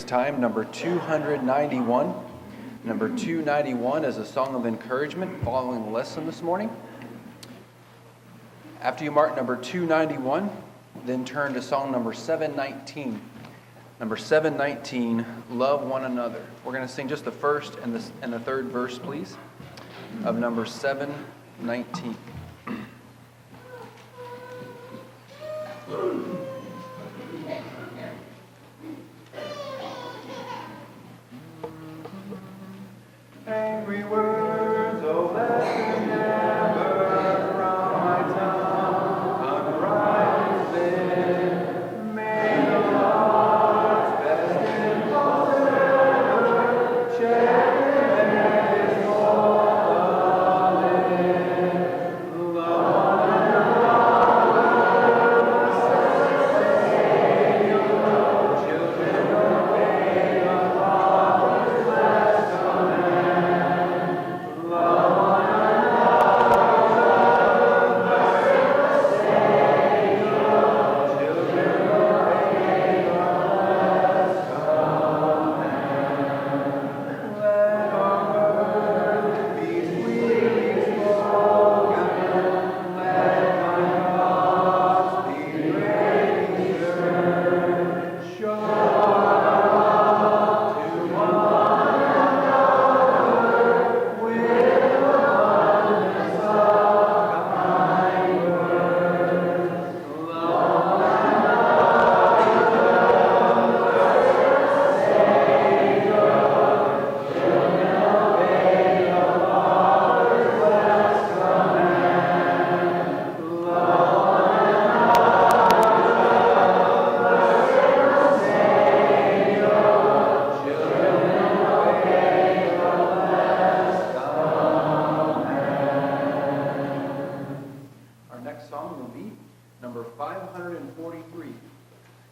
time, number 291. Number 291 is a song of encouragement following the lesson this morning. After you mark number 291, then turn to song number 719. Number 719, Love One Another. We're going to sing just the first and the third verse, please, of number 719. Angry words, oh, let them never from my tongue unrise then. May the Lord's best impulse ever cherish his whole love. Love children obey the Father's last command. Love one another, children obey the last command. Let our words be sweetly spoken, let my thoughts be greatly stirred. Show love to one another with abundance of kind words. Love one another, Savior, children obey the Father's blessed command. Love one another, Savior, children obey the blessed command. Our next song will be number 543.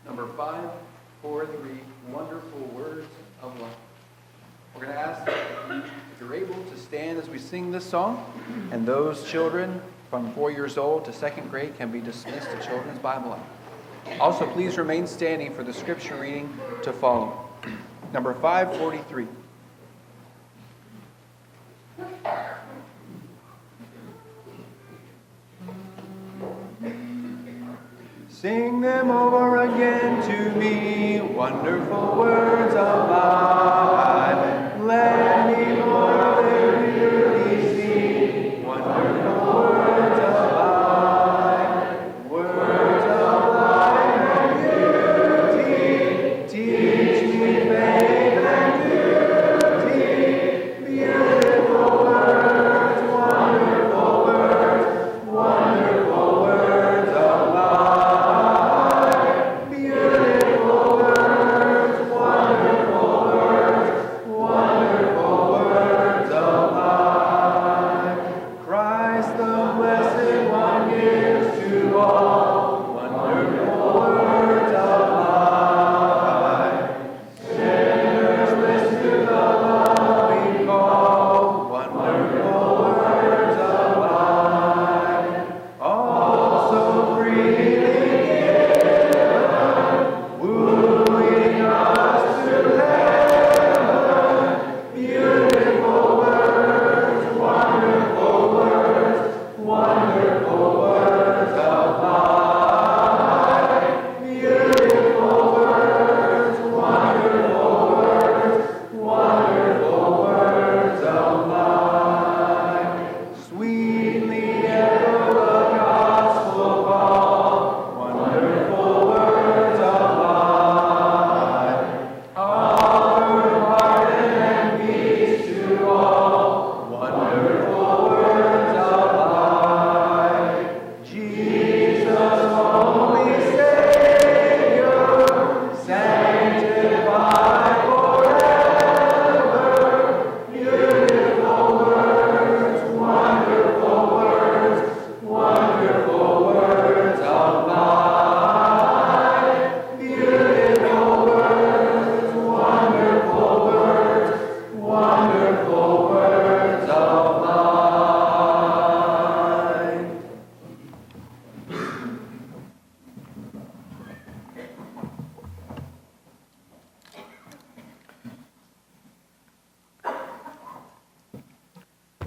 Number 543, Wonderful Words of Love. We're going to ask if you're able to stand as we sing this song, and those children from 4 years old to second grade can be dismissed to Children's Bible Hour. Also, please remain standing for the scripture reading to follow. Number 543. Sing them over again to me, wonderful words of life. Let me more their beauty see, wonderful words of life. Words of life and beauty, teach me faith and duty. Beautiful words, wonderful words, wonderful words of life. Beautiful words, wonderful words.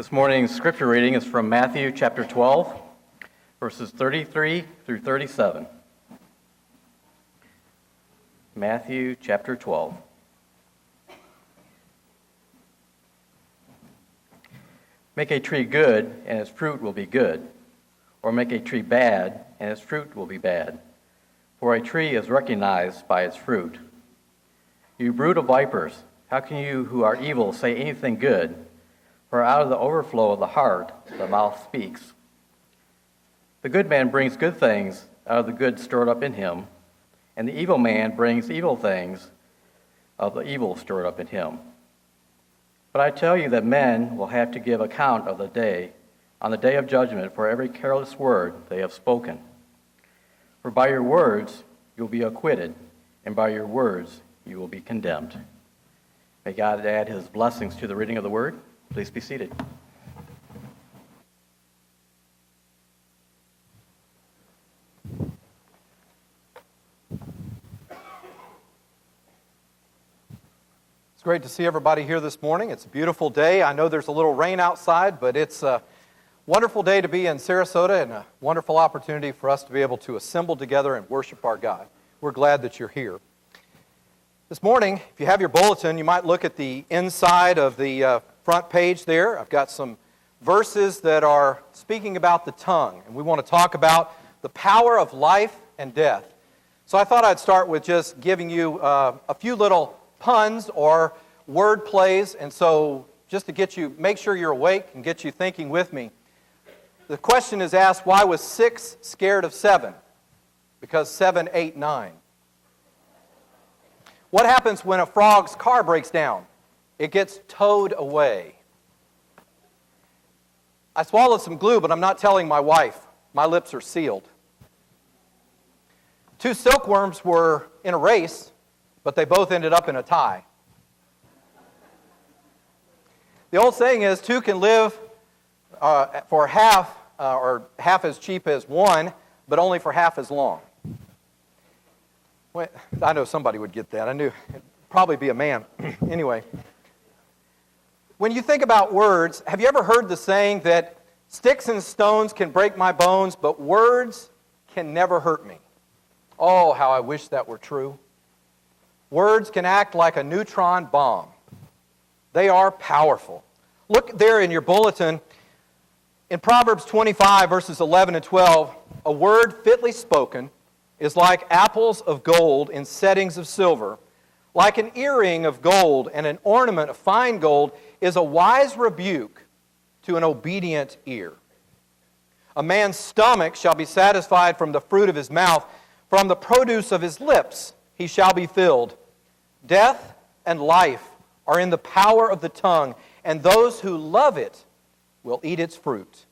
This morning's scripture reading is from Matthew chapter 12, verses 33 through 37. Matthew chapter 12. Make a tree good, and its fruit will be good, or make a tree bad, and its fruit will be bad. For a tree is recognized by its fruit. You brood of vipers, how can you who are evil say anything good? For out of the overflow of the heart, the mouth speaks. The good man brings good things out of the good stored up in him, and the evil man brings evil things of the evil stored up in him. But I tell you that men will have to give account of the day, on the day of judgment, for every careless word they have spoken. For by your words you will be acquitted, and by your words you will be condemned. May God add his blessings to the reading of the word. Please be seated. It's great to see everybody here this morning. It's a beautiful day. I know there's a little rain outside, but it's a wonderful day to be in Sarasota and a wonderful opportunity for us to be able to assemble together and worship our God. We're glad that you're here. This morning, if you have your bulletin, you might look at the inside of the front page there. I've got some verses that are speaking about the tongue, and we want to talk about the power of life and death. So I thought I'd start with just giving you a few little puns or word plays, and so just to make sure you're awake and get you thinking with me. The question is asked, why was 6 scared of 7? Because 7 ate 9. What happens when a frog's car breaks down? It gets towed away. I swallowed some glue, but I'm not telling my wife. My lips are sealed. 2 silkworms were in a race, but they both ended up in a tie. The old saying is, 2 can live for half, or half as cheap as 1, but only for half as long. Well, I know somebody would get that. I knew it'd probably be a man. Anyway, when you think about words, have you ever heard the saying that sticks and stones can break my bones, but words can never hurt me? Oh, how I wish that were true. Words can act like a neutron bomb. They are powerful. Look there in your bulletin. In Proverbs 25, verses 11 and 12, a word fitly spoken is like apples of gold in settings of silver. Like an earring of gold and an ornament of fine gold is a wise rebuke to an obedient ear. A man's stomach shall be satisfied from the fruit of his mouth, from the produce of his lips he shall be filled. Death and life are in the power of the tongue, and those who love it will eat its fruit.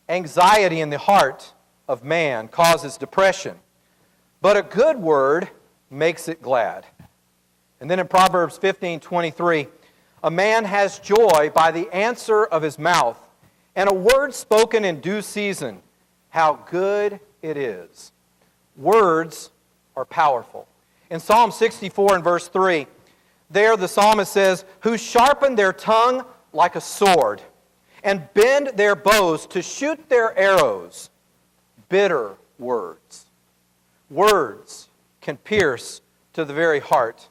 Anxiety in the heart of man causes depression, but a good word makes it glad. And then in Proverbs 15:23, a man has joy by the answer of his mouth, and a word spoken in due season, how good it is. Words are powerful. In Psalm 64 and verse 3, there the psalmist says, who sharpen their tongue like a sword, and bend their bows to shoot their arrows. Bitter words. Words can pierce to the very heart.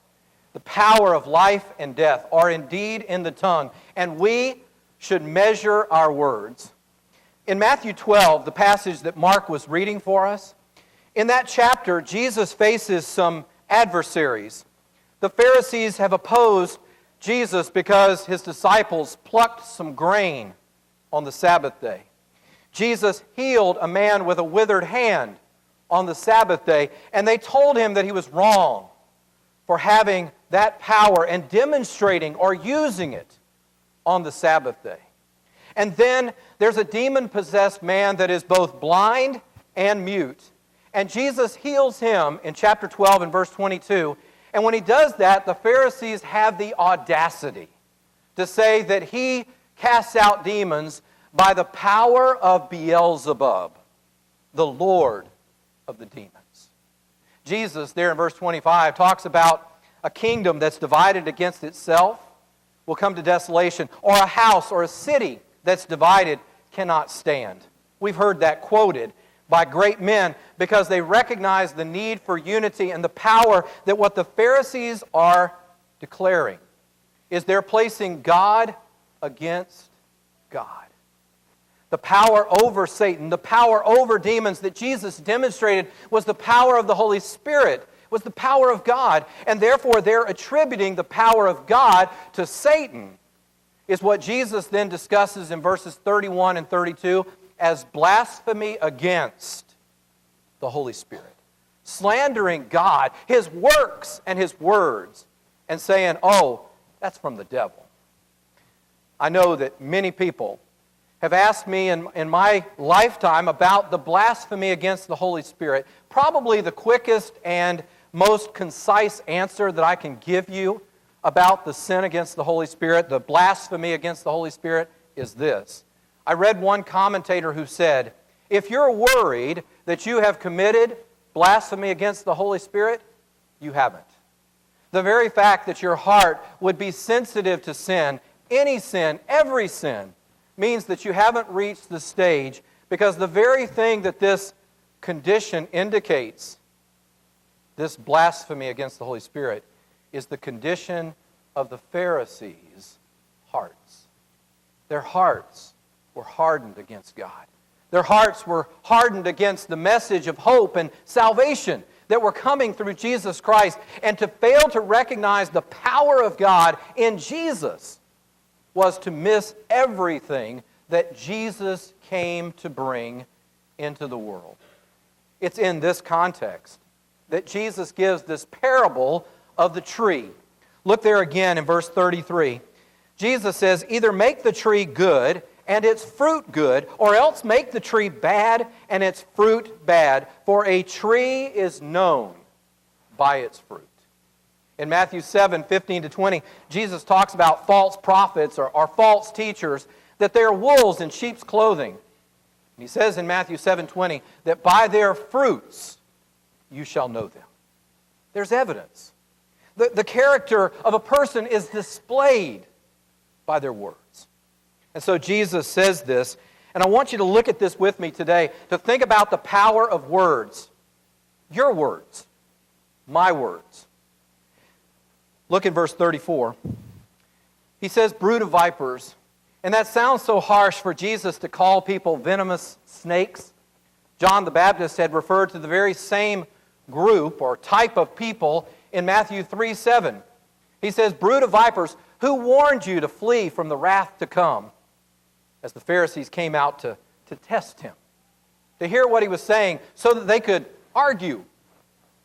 The power of life and death are indeed in the tongue, and we should measure our words. In Matthew 12, the passage that Mark was reading for us, in that chapter, Jesus faces some adversaries. The Pharisees have opposed Jesus because his disciples plucked some grain on the Sabbath day. Jesus healed a man with a withered hand on the Sabbath day, and they told him that he was wrong for having that power and demonstrating or using it on the Sabbath day. And then there's a demon-possessed man that is both blind and mute. And Jesus heals him in chapter 12 and verse 22. And when he does that, the Pharisees have the audacity to say that he casts out demons by the power of Beelzebub, the Lord of the demons. Jesus, there in verse 25, talks about a kingdom that's divided against itself will come to desolation, or a house or a city that's divided cannot stand. We've heard that quoted by great men because they recognize the need for unity and the power that what the Pharisees are declaring is they're placing God against God. The power over Satan, the power over demons that Jesus demonstrated was the power of the Holy Spirit, was the power of God, and therefore they're attributing the power of God to Satan, is what Jesus then discusses in verses 31 and 32 as blasphemy against the Holy Spirit. Slandering God, His works and His words, and saying, oh, that's from the devil. I know that many people have asked me in my lifetime about the blasphemy against the Holy Spirit. Probably the quickest and most concise answer that I can give you about the sin against the Holy Spirit, the blasphemy against the Holy Spirit, is this. I read one commentator who said, if you're worried that you have committed blasphemy against the Holy Spirit, you haven't. The very fact that your heart would be sensitive to sin, any sin, every sin, means that you haven't reached the stage, because the very thing that this condition indicates, this blasphemy against the Holy Spirit, is the condition of the Pharisees' hearts. Their hearts were hardened against God. Their hearts were hardened against the message of hope and salvation that were coming through Jesus Christ. And to fail to recognize the power of God in Jesus was to miss everything that Jesus came to bring into the world. It's in this context that Jesus gives this parable of the tree. Look there again in verse 33. Jesus says, either make the tree good and its fruit good, or else make the tree bad and its fruit bad, for a tree is known by its fruit. In Matthew 7, 15 to 20, Jesus talks about false prophets or false teachers, that they are wolves in sheep's clothing. And He says in Matthew 7:20 that by their fruits you shall know them. There's evidence. The character of a person is displayed by their words. And so Jesus says this, and I want you to look at this with me today, to think about the power of words. Your words, my words. Look at verse 34. He says, brood of vipers. And that sounds so harsh for Jesus to call people venomous snakes. John the Baptist had referred to the very same group or type of people in Matthew 3:7. He says, brood of vipers, who warned you to flee from the wrath to come? As the Pharisees came out to test Him, to hear what He was saying so that they could argue,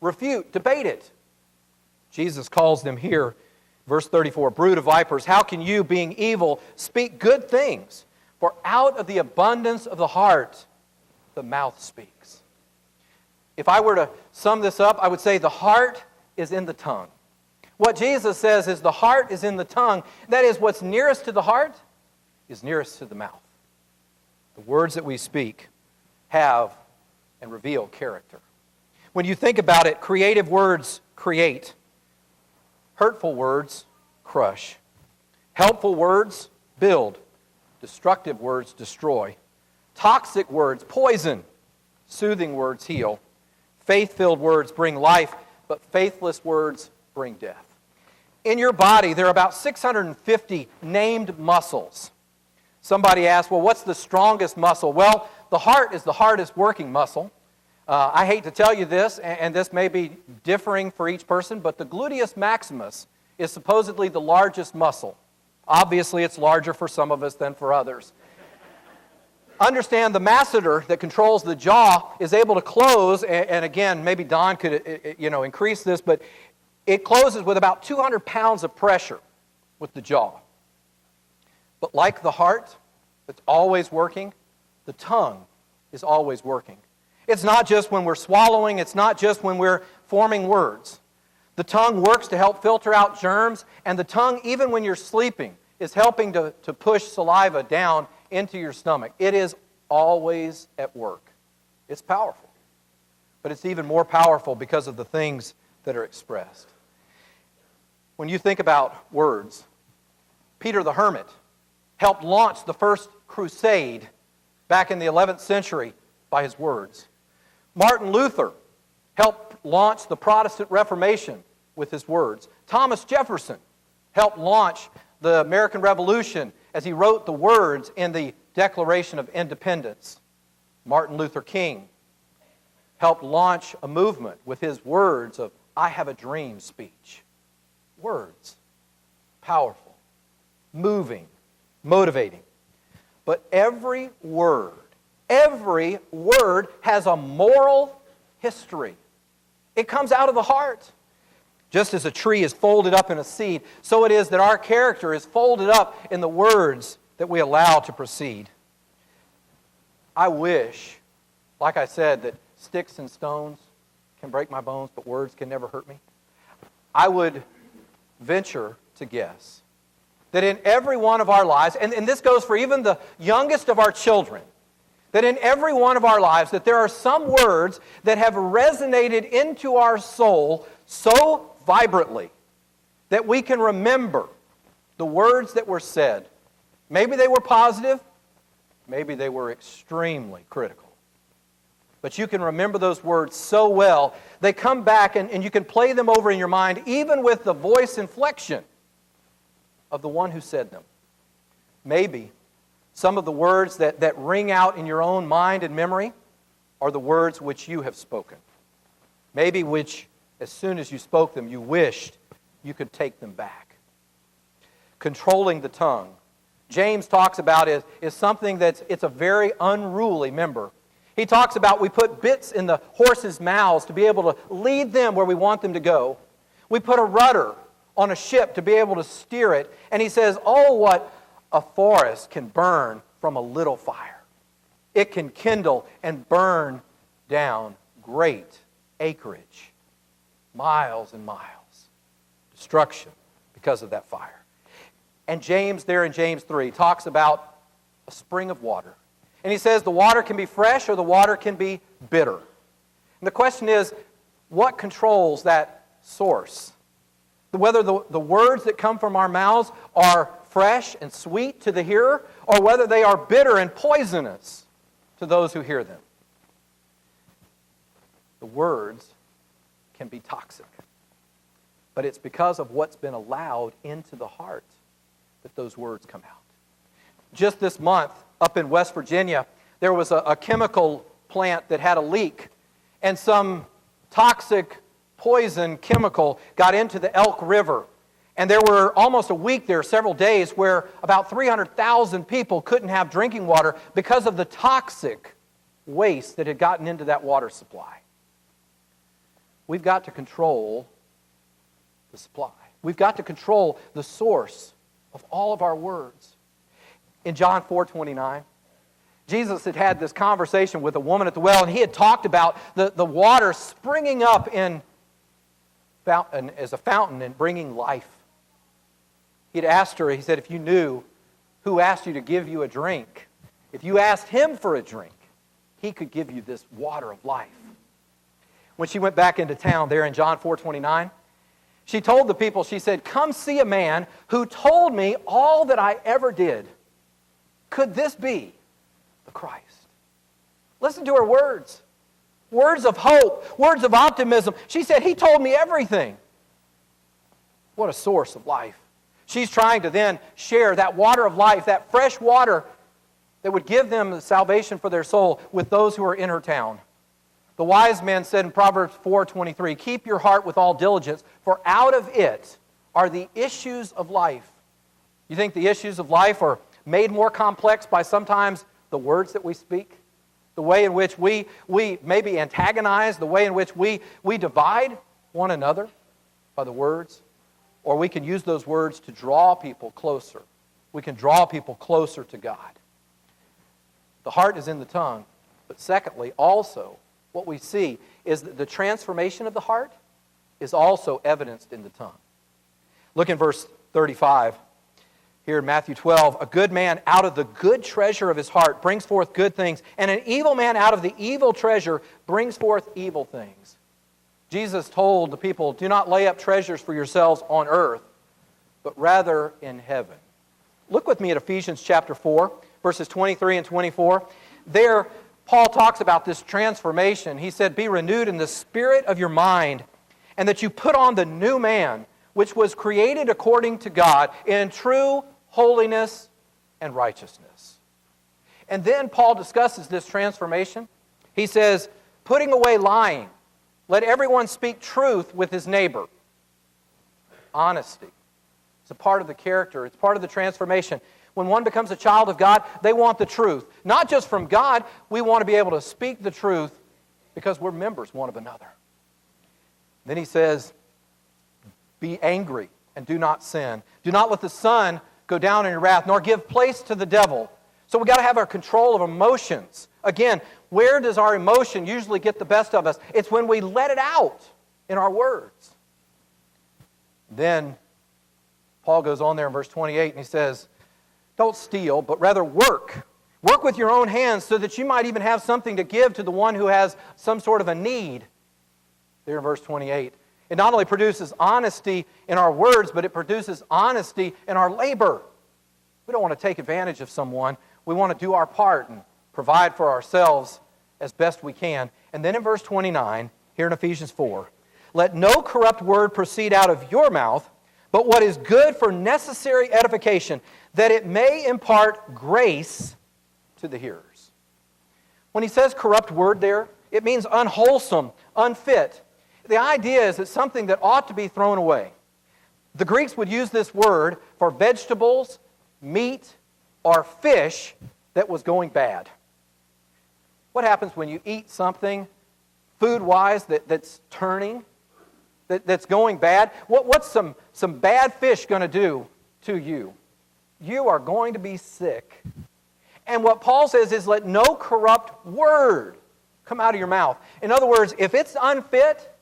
refute, debate it. Jesus calls them here, verse 34, brood of vipers, how can you, being evil, speak good things? For out of the abundance of the heart, the mouth speaks. If I were to sum this up, I would say the heart is in the tongue. What Jesus says is the heart is in the tongue. That is, what's nearest to the heart is nearest to the mouth. The words that we speak have and reveal character. When you think about it, creative words create. Hurtful words crush. Helpful words build. Destructive words destroy. Toxic words poison. Soothing words heal. Faith-filled words bring life, but faithless words bring death. In your body, there are about 650 named muscles. Somebody asked, well, what's the strongest muscle? Well, the heart is the hardest working muscle. I hate to tell you this, and this may be differing for each person, but the gluteus maximus is supposedly the largest muscle. Obviously, it's larger for some of us than for others. Understand the masseter that controls the jaw is able to close, and again, maybe Don could increase this, but it closes with about 200 pounds of pressure with the jaw. But like the heart that's always working, the tongue is always working. It's not just when we're swallowing, it's not just when we're forming words. The tongue works to help filter out germs, and the tongue, even when you're sleeping, is helping to push saliva down into your stomach. It is always at work. It's powerful. But it's even more powerful because of the things that are expressed. When you think about words, Peter the Hermit helped launch the first crusade back in the 11th century by his words. Martin Luther helped launch the Protestant Reformation with his words. Thomas Jefferson helped launch the American Revolution as he wrote the words in the Declaration of Independence. Martin Luther King helped launch a movement with his words of "I have a dream" speech. Words. Powerful. Moving. Motivating. But every word has a moral history. It comes out of the heart. Just as a tree is folded up in a seed, so it is that our character is folded up in the words that we allow to proceed. I wish, like I said, that sticks and stones can break my bones, but words can never hurt me. I would venture to guess that in every one of our lives, and this goes for even the youngest of our children, that in every one of our lives, that there are some words that have resonated into our soul so vibrantly that we can remember the words that were said. Maybe they were positive, maybe they were extremely critical. But you can remember those words so well, they come back and you can play them over in your mind, even with the voice inflection of the one who said them. Maybe some of the words that ring out in your own mind and memory are the words which you have spoken. Maybe which, as soon as you spoke them, you wished you could take them back. Controlling the tongue. James talks about it is something it's a very unruly member. He talks about we put bits in the horses' mouths to be able to lead them where we want them to go. We put a rudder on a ship to be able to steer it. And he says, oh, what a forest can burn from a little fire. It can kindle and burn down great acreage, miles and miles. Destruction because of that fire. And James, there in James 3, talks about a spring of water. And he says the water can be fresh or the water can be bitter. And the question is, what controls that source? Whether the words that come from our mouths are fresh and sweet to the hearer, or whether they are bitter and poisonous to those who hear them. The words can be toxic. But it's because of what's been allowed into the heart that those words come out. Just this month, up in West Virginia, there was a chemical plant that had a leak, and some toxic poison chemical got into the Elk River. And there were almost a week there, several days, where about 300,000 people couldn't have drinking water because of the toxic waste that had gotten into that water supply. We've got to control the supply. We've got to control the source of all of our words. In John 4:29, Jesus had had this conversation with a woman at the well, and he had talked about the water springing up as a fountain and bringing life. He'd asked her, he said, if you knew who asked you to give you a drink, if you asked him for a drink, he could give you this water of life. When she went back into town there in John 4:29, she told the people, she said, come see a man who told me all that I ever did. Could this be the Christ? Listen to her words. Words of hope, words of optimism. She said, he told me everything. What a source of life. She's trying to then share that water of life, that fresh water that would give them the salvation for their soul with those who are in her town. The wise man said in Proverbs 4:23, keep your heart with all diligence, for out of it are the issues of life. You think the issues of life are made more complex by sometimes the words that we speak? The way in which we maybe antagonize, the way in which we divide one another by the words? Or we can use those words to draw people closer. We can draw people closer to God. The heart is in the tongue. But secondly, also, what we see is that the transformation of the heart is also evidenced in the tongue. Look in verse 35. Here in Matthew 12, a good man out of the good treasure of his heart brings forth good things, and an evil man out of the evil treasure brings forth evil things. Jesus told the people, do not lay up treasures for yourselves on earth, but rather in heaven, Look with me at Ephesians chapter 4, verses 23 and 24. There, Paul talks about this transformation. He said, "Be renewed in the spirit of your mind, and that you put on the new man, which was created according to God in true holiness and righteousness." And then Paul discusses this transformation. He says, "Putting away lying, let everyone speak truth with his neighbor." Honesty. It's a part of the character. It's part of the transformation. When one becomes a child of God, they want the truth. Not just from God, we want to be able to speak the truth because we're members one of another. Then he says, "Be angry and do not sin. Do not let the sun go down in your wrath, nor give place to the devil." So we've got to have our control of emotions. Again, where does our emotion usually get the best of us? It's when we let it out in our words. Then Paul goes on there in verse 28 and he says, "Don't steal, but rather work. Work with your own hands so that you might even have something to give to the one who has some sort of a need." There in verse 28. It not only produces honesty in our words, but it produces honesty in our labor. We don't want to take advantage of someone. We want to do our part and provide for ourselves as best we can. And then in verse 29, here in Ephesians 4, "Let no corrupt word proceed out of your mouth, but what is good for necessary edification, that it may impart grace to the hearers." When he says corrupt word there, it means unwholesome, unfit. The idea is it's something that ought to be thrown away. The Greeks would use this word for vegetables, meat, or fish that was going bad. What happens when you eat something food-wise that's turning, that's going bad? What's some bad fish going to do to you? You are going to be sick. And what Paul says is, let no corrupt word come out of your mouth. In other words, if it's unfit,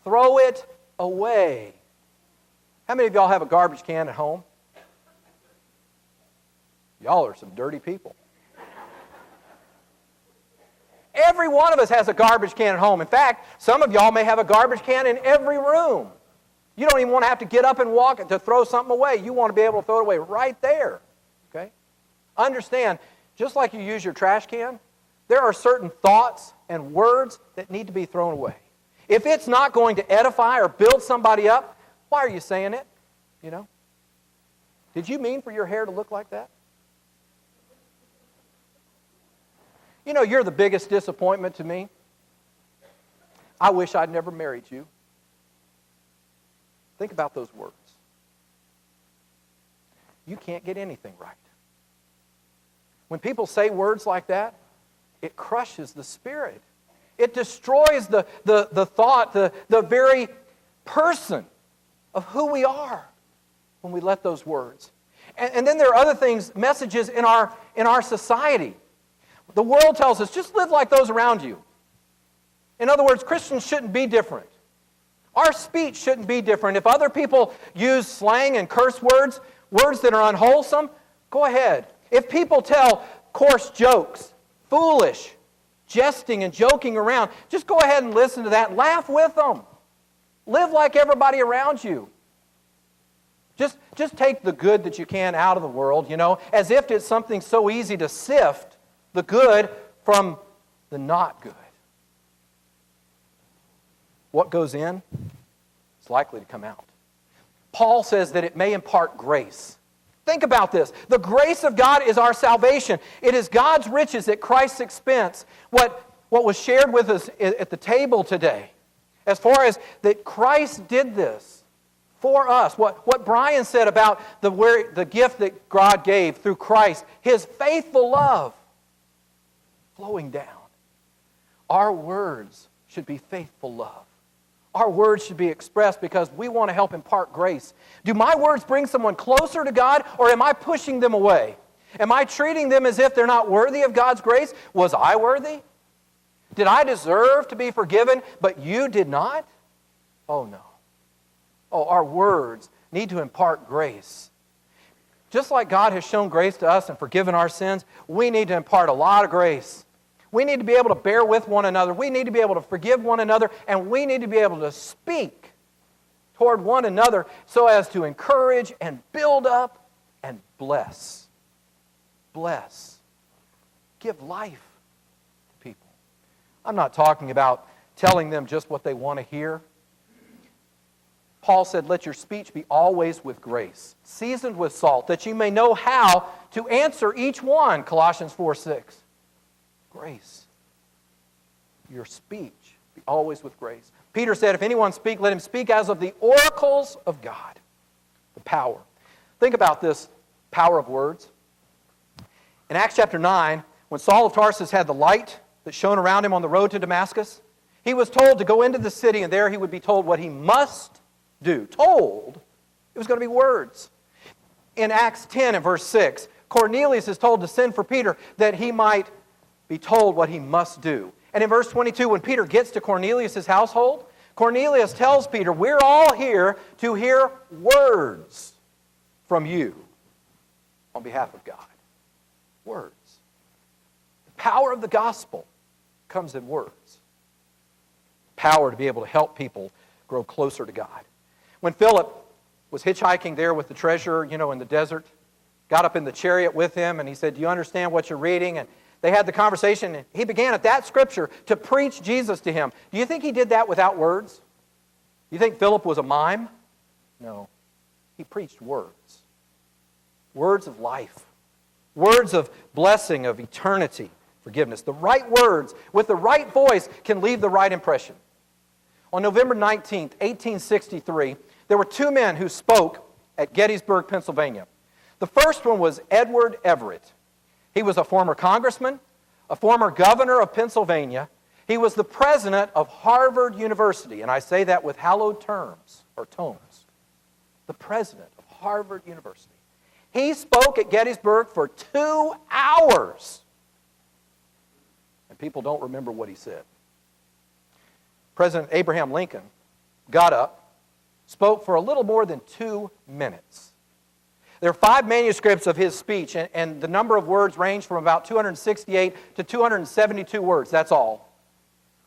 throw it away. How many of y'all have a garbage can at home? Y'all are some dirty people. Every one of us has a garbage can at home. In fact, some of y'all may have a garbage can in every room. You don't even want to have to get up and walk to throw something away. You want to be able to throw it away right there. Okay? Understand, just like you use your trash can, there are certain thoughts and words that need to be thrown away. If it's not going to edify or build somebody up, why are you saying it? You know? Did you mean for your hair to look like that? You know, you're the biggest disappointment to me. I wish I'd never married you. Think about those words. You can't get anything right. When people say words like that, it crushes the spirit. It destroys the thought, the very person of who we are when we let those words. And then there are other things, messages in our society. The world tells us, just live like those around you. In other words, Christians shouldn't be different. Our speech shouldn't be different. If other people use slang and curse words, words that are unwholesome, go ahead. If people tell coarse jokes, foolish, jesting and joking around, just go ahead and listen to that. Laugh with them. Live like everybody around you. Just take the good that you can out of the world, you know, as if it's something so easy to sift the good from the not good. What goes in is likely to come out. Paul says that it may impart grace. Think about this. The grace of God is our salvation. It is God's riches at Christ's expense. What was shared with us at the table today, as far as that Christ did this for us. What Brian said about the gift that God gave through Christ, His faithful love flowing down. Our words should be faithful love. Our words should be expressed because we want to help impart grace. Do my words bring someone closer to God, or am I pushing them away? Am I treating them as if they're not worthy of God's grace? Was I worthy? Did I deserve to be forgiven, but you did not? Oh, no. Oh, our words need to impart grace. Just like God has shown grace to us and forgiven our sins, we need to impart a lot of grace. We need to be able to bear with one another. We need to be able to forgive one another, and we need to be able to speak toward one another so as to encourage and build up and bless. Bless. Give life to people. I'm not talking about telling them just what they want to hear. Paul said, let your speech be always with grace, seasoned with salt, that you may know how to answer each one, Colossians 4:6. Grace. Your speech be always with grace. Peter said, if anyone speak, let him speak as of the oracles of God. The power. Think about this power of words. In Acts chapter 9, when Saul of Tarsus had the light that shone around him on the road to Damascus, he was told to go into the city, and there he would be told what he must do. Told, it was going to be words. In Acts 10 and verse 6, Cornelius is told to send for Peter that he might be told what he must do. And in verse 22, when Peter gets to Cornelius' household, Cornelius tells Peter, we're all here to hear words from you on behalf of God. Words. The power of the gospel comes in words. Power to be able to help people grow closer to God. When Philip was hitchhiking there with the treasurer, in the desert, got up in the chariot with him, and he said, do you understand what you're reading? And they had the conversation, and he began at that scripture to preach Jesus to him. Do you think he did that without words? Do you think Philip was a mime? No. He preached words. Words of life. Words of blessing, of eternity, forgiveness. The right words with the right voice can leave the right impression. On November 19th, 1863, there were two men who spoke at Gettysburg, Pennsylvania. The first one was Edward Everett. He was a former congressman, a former governor of Pennsylvania. He was the president of Harvard University, and I say that with hallowed terms, or tones. The president of Harvard University. He spoke at Gettysburg for 2 hours. And people don't remember what he said. President Abraham Lincoln got up, spoke for a little more than 2 minutes. There are 5 manuscripts of his speech, and the number of words range from about 268 to 272 words. That's all.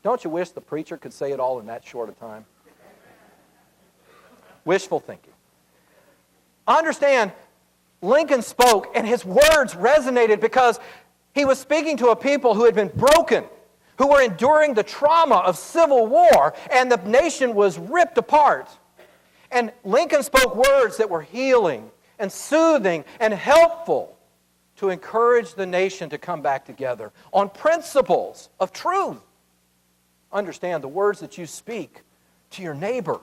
Don't you wish the preacher could say it all in that short a time? Wishful thinking. Understand, Lincoln spoke, and his words resonated because he was speaking to a people who had been broken, who were enduring the trauma of civil war, and the nation was ripped apart. And Lincoln spoke words that were healing and soothing and helpful to encourage the nation to come back together on principles of truth. Understand the words that you speak to your neighbor.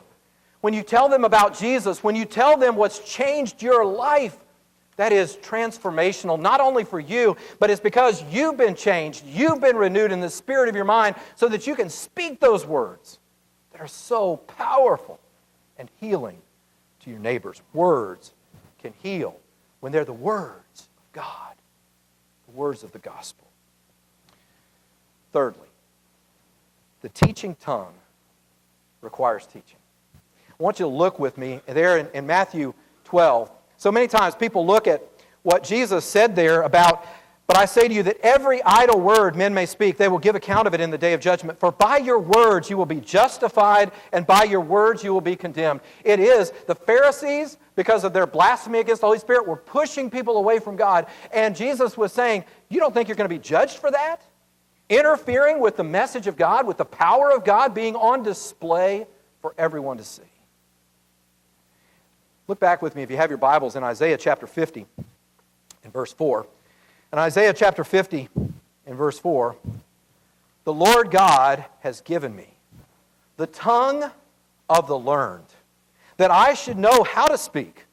When you tell them about Jesus, when you tell them what's changed your life, that is transformational, not only for you, but it's because you've been changed, you've been renewed in the spirit of your mind so that you can speak those words that are so powerful and healing to your neighbors. Words can heal when they're the words of God, the words of the gospel. Thirdly, the teaching tongue requires teaching. I want you to look with me there in Matthew 12. So many times people look at what Jesus said there about, but I say to you that every idle word men may speak, they will give account of it in the day of judgment. For by your words you will be justified, and by your words you will be condemned. It is the Pharisees, because of their blasphemy against the Holy Spirit, were pushing people away from God. And Jesus was saying, you don't think you're going to be judged for that? Interfering with the message of God, with the power of God being on display for everyone to see. Look back with me, if you have your Bibles, in Isaiah chapter 50 and verse 4. In Isaiah chapter 50 and verse 4, the Lord God has given me the tongue of the learned, that I should know how to speak,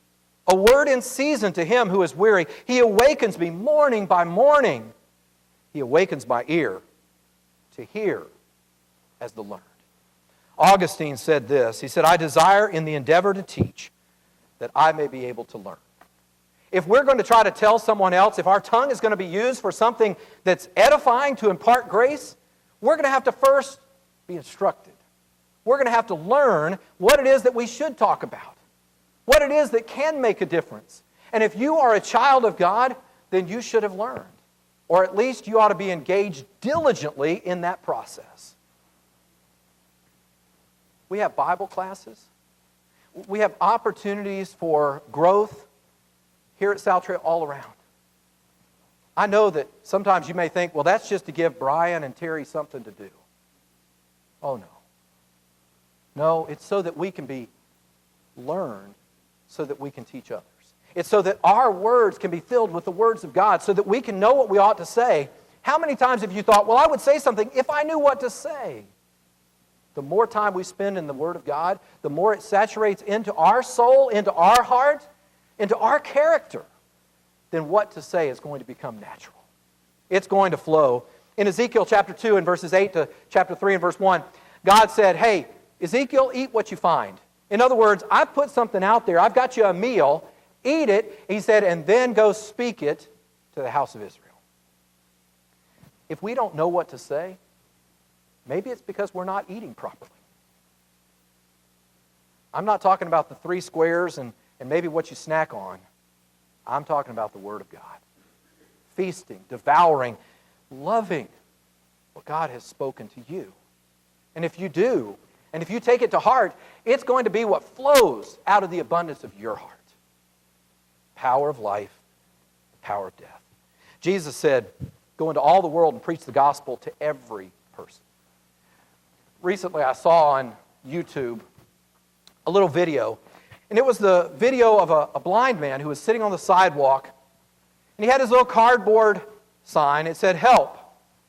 a word in season to him who is weary. He awakens me morning by morning. He awakens my ear to hear as the learned. Augustine said this. He said, I desire in the endeavor to teach that I may be able to learn. If we're going to try to tell someone else, if our tongue is going to be used for something that's edifying to impart grace, we're going to have to first be instructed. We're going to have to learn what it is that we should talk about, what it is that can make a difference. And if you are a child of God, then you should have learned. Or at least you ought to be engaged diligently in that process. We have Bible classes. We have opportunities for growth here at South Trail all around. I know that sometimes you may think, well, that's just to give Brian and Terry something to do. Oh, no. No, it's so that we can be learned, so that we can teach others. It's so that our words can be filled with the words of God, so that we can know what we ought to say. How many times have you thought, well, I would say something if I knew what to say? The more time we spend in the Word of God, the more it saturates into our soul, into our heart, into our character, then what to say is going to become natural. It's going to flow. In Ezekiel chapter 2 and verses 8 to chapter 3 and verse 1, God said, hey, Ezekiel, eat what you find. In other words, I've put something out there. I've got you a meal. Eat it. He said, and then go speak it to the house of Israel. If we don't know what to say, maybe it's because we're not eating properly. I'm not talking about the 3 squares and maybe what you snack on. I'm talking about the Word of God. Feasting, devouring, loving what God has spoken to you. And if you do, and if you take it to heart, it's going to be what flows out of the abundance of your heart. Power of life, power of death. Jesus said, go into all the world and preach the gospel to every person. Recently I saw on YouTube a little video, and it was the video of a blind man who was sitting on the sidewalk, and he had his little cardboard sign. It said, help,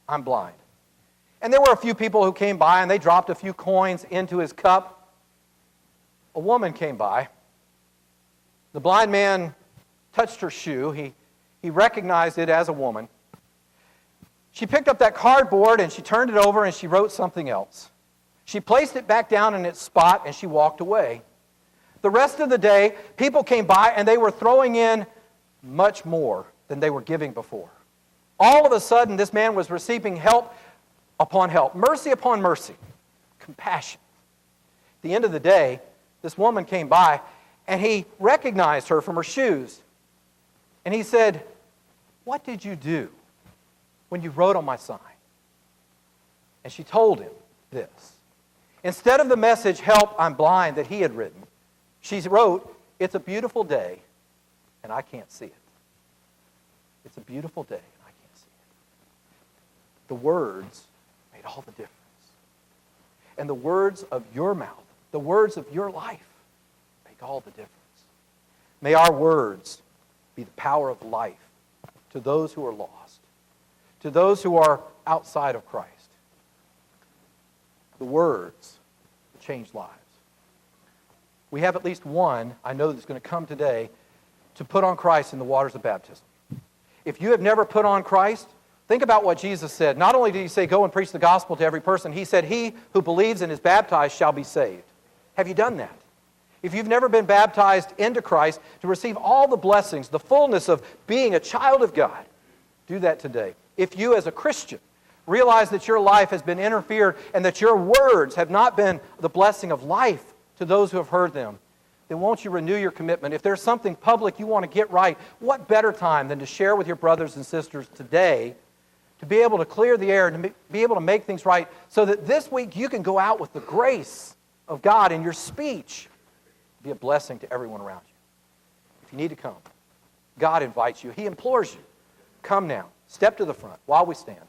I'm blind. And there were a few people who came by, and they dropped a few coins into his cup. A woman came by. The blind man touched her shoe. He recognized it as a woman. She picked up that cardboard, and she turned it over, and she wrote something else. She placed it back down in its spot, and she walked away. The rest of the day, people came by, and they were throwing in much more than they were giving before. All of a sudden, this man was receiving help upon help, mercy upon mercy, compassion. At the end of the day, this woman came by, and he recognized her from her shoes. And he said, what did you do when you wrote on my sign? And she told him this. Instead of the message, help, I'm blind, that he had written, she wrote, it's a beautiful day, and I can't see it. It's a beautiful day, and I can't see it. The words made all the difference. And the words of your mouth, the words of your life, make all the difference. May our words be the power of life to those who are lost, to those who are outside of Christ. The words change lives. We have at least one, I know that's going to come today, to put on Christ in the waters of baptism. If you have never put on Christ, think about what Jesus said. Not only did he say, go and preach the gospel to every person, he said, he who believes and is baptized shall be saved. Have you done that? If you've never been baptized into Christ to receive all the blessings, the fullness of being a child of God, do that today. If you as a Christian realize that your life has been interfered and that your words have not been the blessing of life to those who have heard them, then won't you renew your commitment? If there's something public you want to get right, what better time than to share with your brothers and sisters today to be able to clear the air and to be able to make things right so that this week you can go out with the grace of God in your speech, be a blessing to everyone around you. If you need to come, God invites you. He implores you. Come now. Step to the front while we stand.